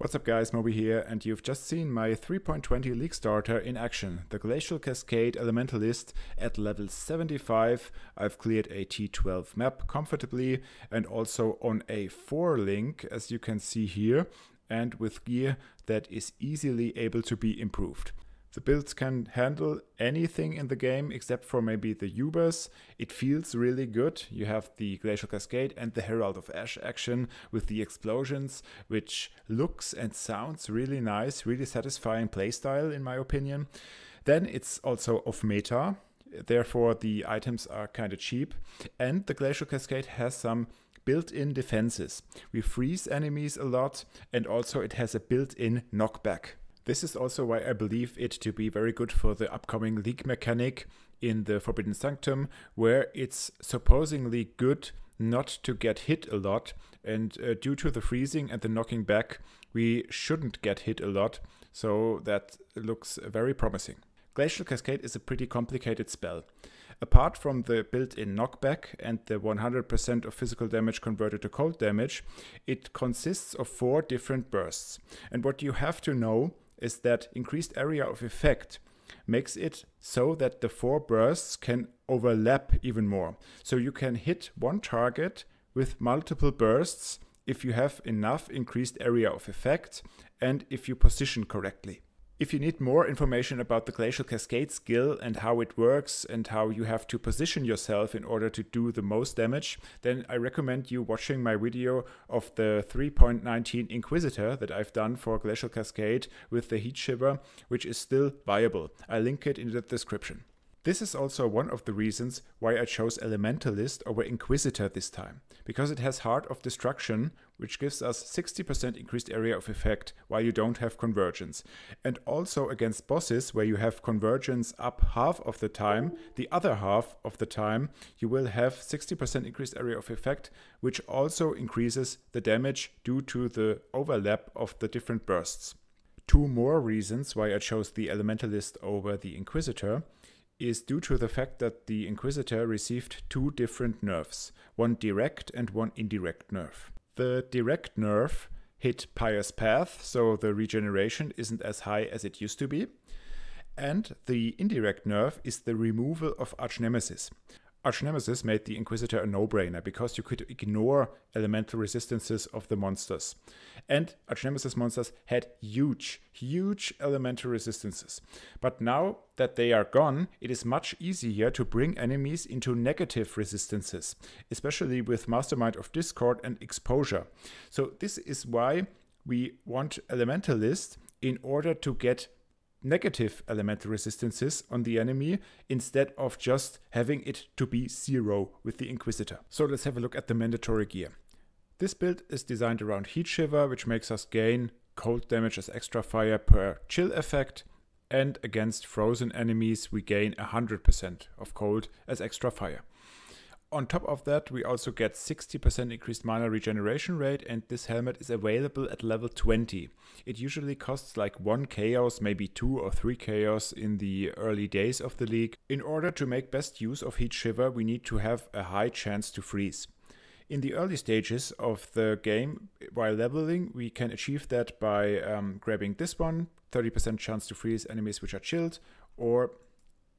What's up guys, Moby here, and you've just seen my 3.20 League starter in action, the Glacial Cascade Elementalist at level 75. I've cleared a T12 map comfortably and also on a 4 link, as you can see here, and with gear that is easily able to be improved. The builds can handle anything in the game except for maybe the Ubers. It feels really good. You have the Glacial Cascade and the Herald of Ash action with the explosions, which looks and sounds really nice, really satisfying playstyle in my opinion. Then it's also off meta, therefore the items are kind of cheap, and the Glacial Cascade has some built-in defenses. We freeze enemies a lot, and also it has a built-in knockback. This is also why I believe it to be very good for the upcoming League mechanic in the Forbidden Sanctum, where it's supposedly good not to get hit a lot, and due to the freezing and the knocking back, we shouldn't get hit a lot, so that looks very promising. Glacial Cascade is a pretty complicated spell. Apart from the built-in knockback and the 100% of physical damage converted to cold damage, it consists of 4 different bursts. And what you have to know is that increased area of effect makes it so that the 4 bursts can overlap even more. So you can hit one target with multiple bursts if you have enough increased area of effect and if you position correctly. If you need more information about the Glacial Cascade skill and how it works and how you have to position yourself in order to do the most damage, then I recommend you watching my video of the 3.19 Inquisitor that I've done for Glacial Cascade with the Heat Shiver, which is still viable. I'll link it in the description. This is also one of the reasons why I chose Elementalist over Inquisitor this time, because it has Heart of Destruction, which gives us 60% increased area of effect while you don't have convergence. And also against bosses where you have convergence up half of the time, the other half of the time you will have 60% increased area of effect, which also increases the damage due to the overlap of the different bursts. 2 more reasons why I chose the Elementalist over the Inquisitor is due to the fact that the Inquisitor received 2 different nerfs, one direct and one indirect nerf. The direct nerf hit Pious Path, so the regeneration isn't as high as it used to be. And the indirect nerf is the removal of Archnemesis. Archnemesis made the Inquisitor a no-brainer because you could ignore elemental resistances of the monsters. And Archnemesis monsters had huge elemental resistances. But now that they are gone, it is much easier to bring enemies into negative resistances, especially with Mastermind of Discord and Exposure. So this is why we want Elementalist in order to get negative elemental resistances on the enemy instead of just having it to be 0 with the Inquisitor. So let's have a look at the mandatory gear. This build is designed around Heat Shiver, which makes us gain cold damage as extra fire per chill effect, and against frozen enemies we gain 100% of cold as extra fire. On top of that, we also get 60% increased mana regeneration rate, and this helmet is available at level 20. It usually costs like 1 chaos, maybe 2 or 3 chaos in the early days of the league. In order to make best use of Heat Shiver, we need to have a high chance to freeze. In the early stages of the game, while leveling, we can achieve that by grabbing this one, 30% chance to freeze enemies which are chilled, or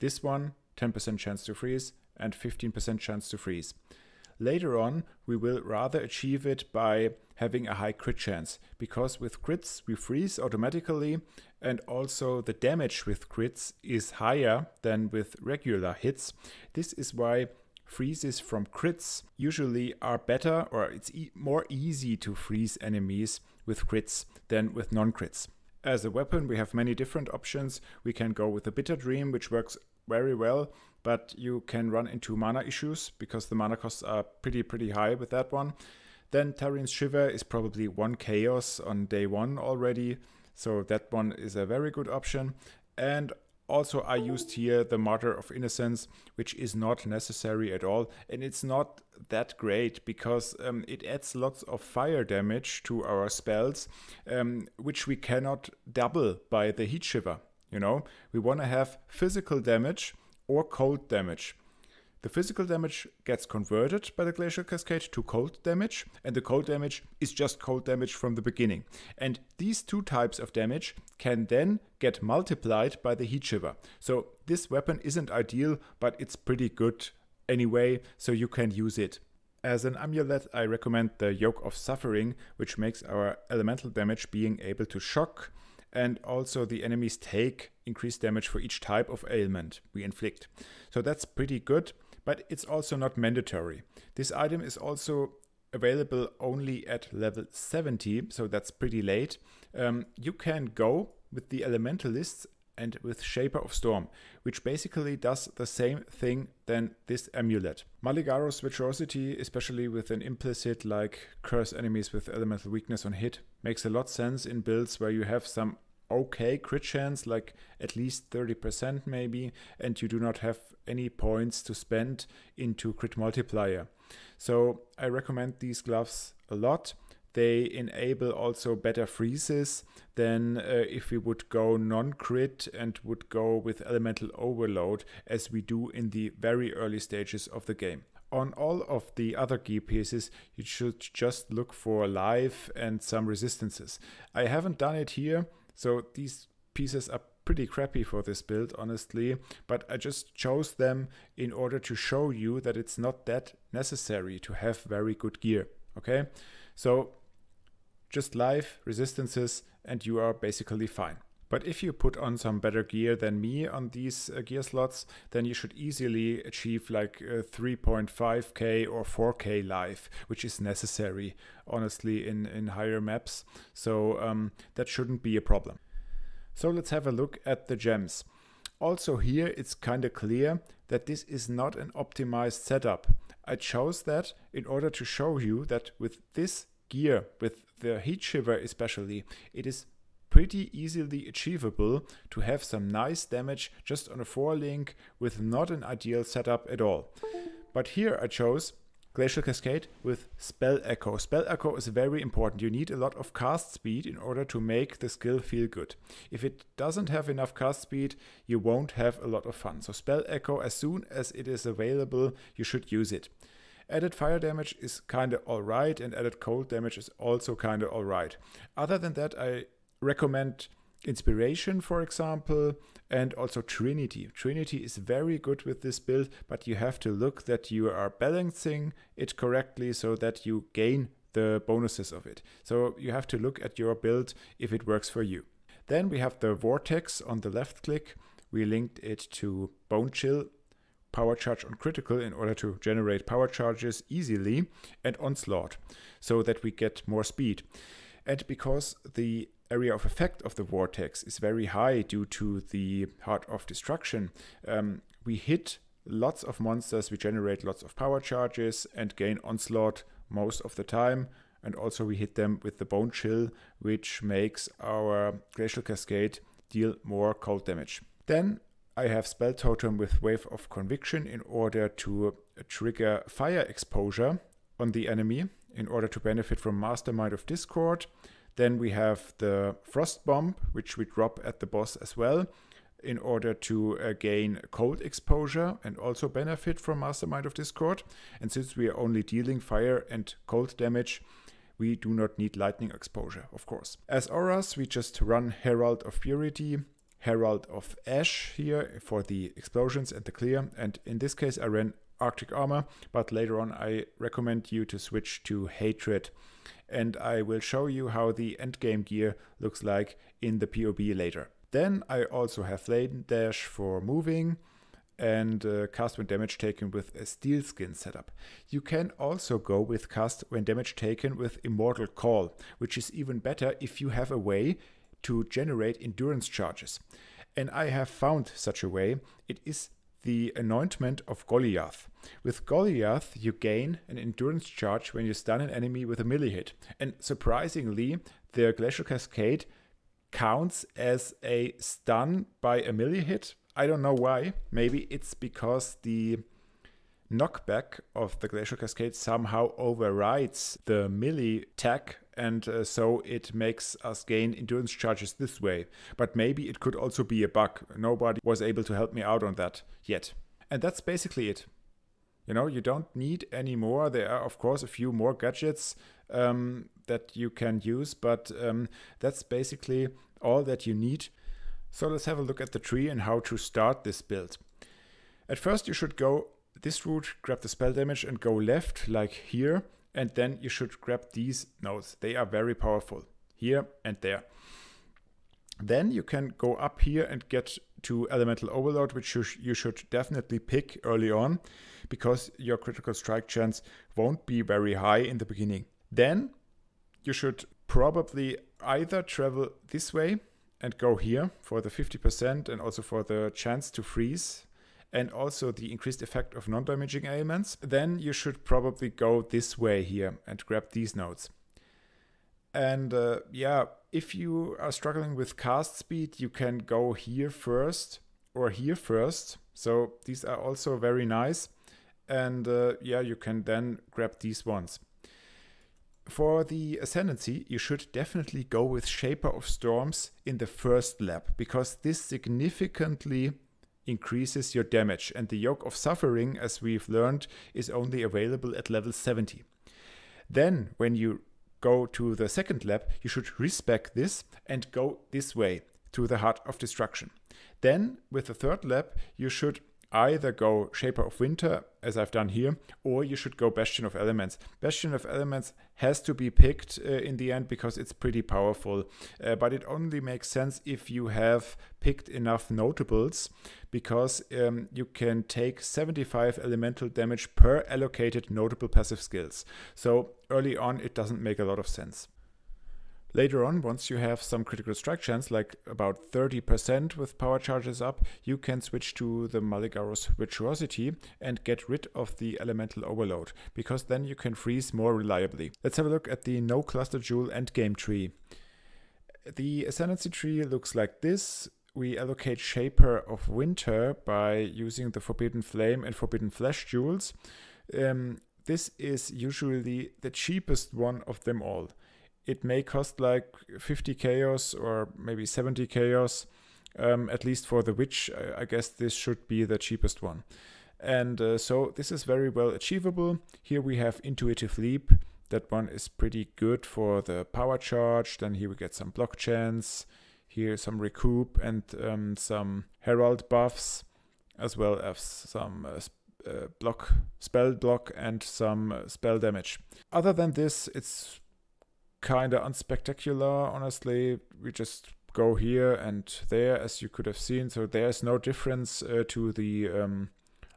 this one, 10% chance to freeze, and 15% chance to freeze. Later on, we will rather achieve it by having a high crit chance, because with crits we freeze automatically, and also the damage with crits is higher than with regular hits. This is why freezes from crits usually are better, or it's more easy to freeze enemies with crits than with non-crits. As a weapon, we have many different options. We can go with the Bitter Dream, which works very well, but you can run into mana issues because the mana costs are pretty high with that one. Then Tarian's Shiver is probably 1 chaos on day 1 already, so that one is a very good option. And also I used here the Martyr of Innocence, which is not necessary at all, and it's not that great because it adds lots of fire damage to our spells, which we cannot double by the Heat Shiver. You know, we want to have physical damage or cold damage. The physical damage gets converted by the Glacial Cascade to cold damage, and the cold damage is just cold damage from the beginning. And these two types of damage can then get multiplied by the Heat Shiver. So this weapon isn't ideal, but it's pretty good anyway, so you can use it. As an amulet, I recommend the Yoke of Suffering, which makes our elemental damage being able to shock, and also the enemies take increased damage for each type of ailment we inflict. So that's pretty good, but it's also not mandatory. This item is also available only at level 70, so that's pretty late. You can go with the Elementalists and with Shaper of Storm, which basically does the same thing than this amulet. Maligaro's Virtuosity, especially with an implicit like curse enemies with elemental weakness on hit, makes a lot sense in builds where you have some okay crit chance, like at least 30% maybe, and you do not have any points to spend into crit multiplier. So I recommend these gloves a lot. They enable also better freezes than if we would go non-crit and would go with elemental overload as we do in the very early stages of the game. On all of the other gear pieces, you should just look for life and some resistances. I haven't done it here, so these pieces are pretty crappy for this build, honestly, but I just chose them in order to show you that it's not that necessary to have very good gear, okay? So just life, resistances, and you are basically fine. But if you put on some better gear than me on these gear slots, then you should easily achieve like 3.5k or 4k life, which is necessary, honestly, in higher maps. So that shouldn't be a problem. So let's have a look at the gems. Also here, it's kind of clear that this is not an optimized setup. I chose that in order to show you that with this gear, with the Heat Shiver especially, it is pretty easily achievable to have some nice damage just on a 4-link with not an ideal setup at all. But here I chose Glacial Cascade with Spell Echo. Spell Echo is very important. You need a lot of cast speed in order to make the skill feel good. If it doesn't have enough cast speed, you won't have a lot of fun. So Spell Echo, as soon as it is available, you should use it. Added fire damage is kinda alright, and added cold damage is also kinda alright. Other than that, I recommend Inspiration, for example, and also Trinity. Trinity is very good with this build, but you have to look that you are balancing it correctly so that you gain the bonuses of it. So you have to look at your build if it works for you. Then we have the Vortex on the left click. We linked it to Bone Chill, Power Charge on critical in order to generate power charges easily, and Onslaught so that we get more speed. And because the area of effect of the Vortex is very high due to the Heart of Destruction, we hit lots of monsters, we generate lots of power charges and gain Onslaught most of the time. And also we hit them with the Bone Chill, which makes our Glacial Cascade deal more cold damage. Then I have Spell Totem with Wave of Conviction in order to trigger fire exposure on the enemy in order to benefit from Mastermind of Discord. Then we have the Frost Bomb, which we drop at the boss as well, in order to gain cold exposure and also benefit from Mastermind of Discord. And since we are only dealing fire and cold damage, we do not need lightning exposure, of course. As auras, we just run Herald of Purity, Herald of Ash here for the explosions and the clear. And in this case, I ran Arctic Armor, but later on I recommend you to switch to Hatred. And I will show you how the Endgame Gear looks like in the POE later. Then I also have Flame Dash for moving and cast when damage taken with a Steel Skin setup. You can also go with cast when damage taken with Immortal Call, which is even better if you have a way to generate endurance charges. And I have found such a way. It is the Anointment of Goliath. With Goliath, you gain an endurance charge when you stun an enemy with a melee hit. And surprisingly, the Glacial Cascade counts as a stun by a melee hit. I don't know why. Maybe it's because the knockback of the Glacial Cascade somehow overrides the melee attack, and so it makes us gain endurance charges this way. But maybe it could also be a bug. Nobody was able to help me out on that yet. And that's basically it. You know, you don't need any more. There are, of course, a few more gadgets that you can use, but that's basically all that you need. So let's have a look at the tree and how to start this build. At first you should go this route, grab the spell damage and go left like here, and then you should grab these nodes. They are very powerful, here and there. Then you can go up here and get to Elemental Overload, which you should definitely pick early on, because your critical strike chance won't be very high in the beginning. Then you should probably either travel this way and go here for the 50% and also for the chance to freeze and also the increased effect of non-damaging elements. Then you should probably go this way here and grab these nodes. And yeah, if you are struggling with cast speed, you can go here first or here first. So these are also very nice. And yeah, you can then grab these ones. For the Ascendancy, you should definitely go with Shaper of Storms in the first lap, because this significantly increases your damage, and the Yoke of Suffering, as we've learned, is only available at level 70. Then, when you go to the second lap, you should respec this and go this way to the Heart of Destruction. Then, with the third lap, you should either go Shaper of Winter, as I've done here, or you should go Bastion of Elements. Bastion of Elements has to be picked in the end because it's pretty powerful, but it only makes sense if you have picked enough notables, because you can take 75 elemental damage per allocated notable passive skills. So early on it doesn't make a lot of sense. Later on, once you have some critical strike chance, like about 30% with power charges up, you can switch to the Maligaros Virtuosity and get rid of the Elemental Overload, because then you can freeze more reliably. Let's have a look at the No Cluster Jewel Endgame Tree. The Ascendancy tree looks like this. We allocate Shaper of Winter by using the Forbidden Flame and Forbidden Flesh jewels. This is usually the cheapest one of them all. It may cost like 50 chaos or maybe 70 chaos, at least for the witch. I guess this should be the cheapest one. And so this is very well achievable. Here we have Intuitive Leap. That one is pretty good for the power charge. Then here we get some block chance. Here some recoup and some herald buffs, as well as some spell block and some spell damage. Other than this, it's kinda unspectacular, honestly. We just go here and there, as you could have seen, so there's no difference to the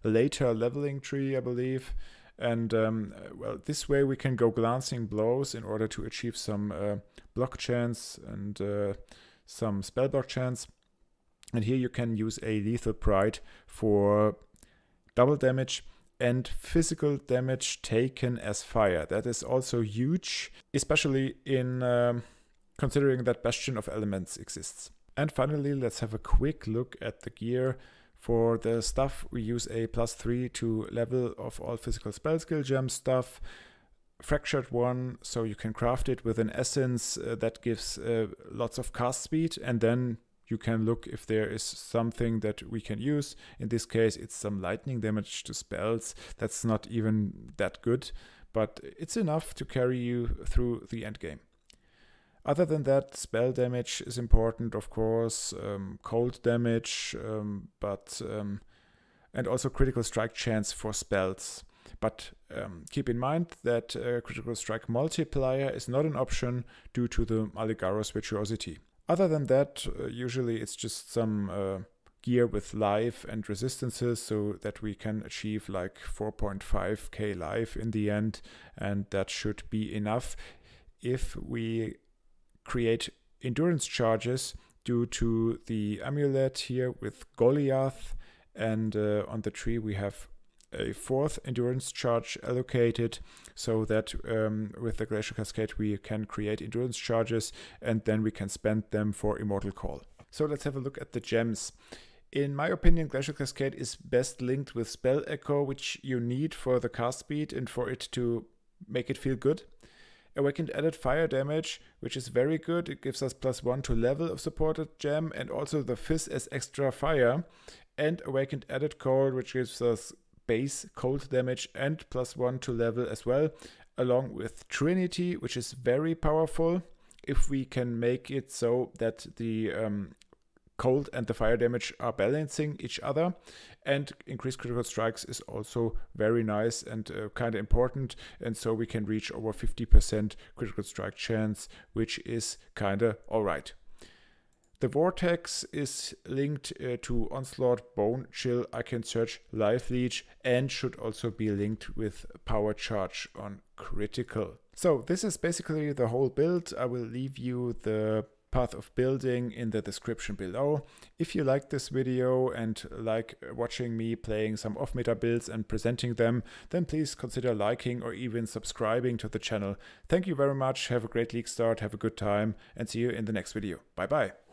later leveling tree, I believe. And well, this way we can go Glancing Blows in order to achieve some block chance and some spell block chance. And here you can use a Lethal Pride for double damage and physical damage taken as fire. That is also huge, especially in considering that Bastion of Elements exists. And finally, let's have a quick look at the gear. For the stuff, we use a +3 to level of all physical spell skill gem stuff. Fractured one, so you can craft it with an essence that gives lots of cast speed, and then you can look if there is something that we can use. In this case, it's some lightning damage to spells. That's not even that good, but it's enough to carry you through the end game. Other than that, spell damage is important, of course, cold damage, and also critical strike chance for spells. But keep in mind that critical strike multiplier is not an option due to the Maligaros Virtuosity. Other than that, usually it's just some gear with life and resistances, so that we can achieve like 4.5k life in the end, and that should be enough. If we create endurance charges due to the amulet here with Goliath, and on the tree we have a 4th endurance charge allocated, so that with the Glacial Cascade we can create endurance charges and then we can spend them for Immortal Call. So let's have a look at the gems. In my opinion, Glacial Cascade is best linked with Spell Echo, which you need for the cast speed and for it to make it feel good. Awakened added fire damage, which is very good. It gives us +1 to level of supported gem, and also the Fizz as extra fire. And Awakened added cold, which gives us base cold damage and +1 to level as well, along with Trinity, which is very powerful if we can make it so that the cold and the fire damage are balancing each other. And increased critical strikes is also very nice and kind of important, and so we can reach over 50% critical strike chance, which is kind of alright. The Vortex is linked to Onslaught, Bone Chill, I Can Search, Life Leech, and should also be linked with Power Charge on critical. So this is basically the whole build. I will leave you the path of building in the description below. If you like this video and like watching me playing some off-meta builds and presenting them, then please consider liking or even subscribing to the channel. Thank you very much, have a great league start, have a good time, and see you in the next video. Bye bye!